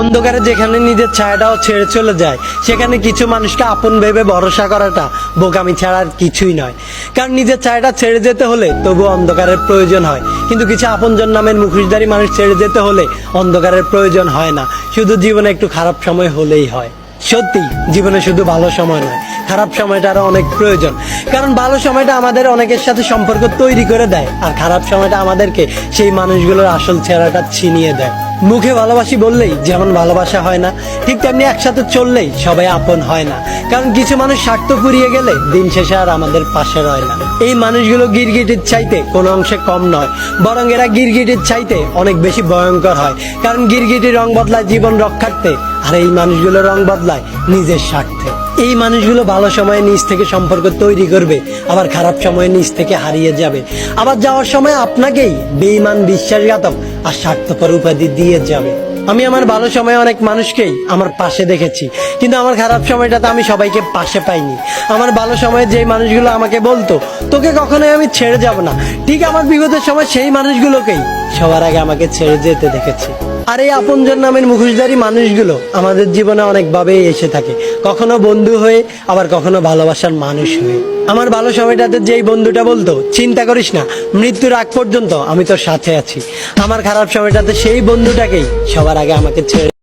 অন্ধকারে যেখানে নিজের ছায়াটাও ছেড়ে চলে যায়, সেখানে কিছু মানুষকে আপন ভেবে ভরসা করাটা বোকামি ছাড়া আর কিছুই নয়। কারণ নিজের ছায়াটা ছেড়ে যেতে হলে তবু অন্ধকারের প্রয়োজন হয়, কিন্তু কিছু আপনজন নামের মুখোশধারী মানুষ ছেড়ে যেতে হলে অন্ধকারের প্রয়োজন হয় না, শুধু জীবনে একটু খারাপ সময় হলেই হয়। সত্যি জীবনে শুধু ভালো সময় নয়, খারাপ সময়টারও অনেক প্রয়োজন। কারণ ভালো সময়টা আমাদের অনেকের সাথে সম্পর্ক তৈরি করে দেয়, আর খারাপ সময়টা আমাদেরকে সেই মানুষগুলোর আসল চেহারাটা ছিনিয়ে দেয়। মুখে ভালোবাসি বললেই যেমন ভালোবাসা হয় না, ঠিক তেমনি একসাথে চললেই সবাই আপন হয় না। কারণ কিছু মানুষ স্বার্থ ফুরিয়ে গেলে দিন শেষে আর আমাদের পাশে রয় না। এই মানুষগুলো গিরগিটির চাইতে কোনো অংশে কম নয়, বরং এরা গিরগিটির চাইতে অনেক বেশি ভয়ঙ্কর হয়। কারণ গিরগিটির রং বদলায় জীবন রক্ষার্থে, আর এই মানুষগুলো রং বদলায় নিজের স্বার্থে। এই মানুষগুলো ভালো সময়ে নিজ থেকে সম্পর্ক তৈরি করবে, আবার খারাপ সময়ে নিজ থেকে হারিয়ে যাবে। আবার যাওয়ার সময় আপনাকেই বেঈমান, বিশ্বাসঘাতক আর স্বার্থপর উপাধি দিয়ে যাবে। আমি আমার ভালো সময়ে অনেক মানুষকেই আমার পাশে দেখেছি, কিন্তু আমার খারাপ সময়টাতে আমি সবাইকে পাশে পাইনি। আমার ভালো সময়ে যেই মানুষগুলো আমাকে বলতো তোকে কখনোই আমি ছেড়ে যাব না, ঠিক আমার বিপদের সময় সেই মানুষগুলোকেই সবার আগে আমাকে ছেড়ে যেতে দেখেছি। আর এই আপনজন নামের মুখোশধারী মানুষগুলো আমাদের জীবনে অনেকভাবেই এসে থাকে, কখনো বন্ধু হয়ে, আবার কখনো ভালোবাসার মানুষ হয়ে। আমার ভালো সময়টাতে যেই বন্ধুটা বলতো চিন্তা করিস না, মৃত্যুর আগ পর্যন্ত আমি তোর সাথে আছি, আমার খারাপ সময়টাতে সেই বন্ধুটাকেই সবার আগে আমাকে ছেড়ে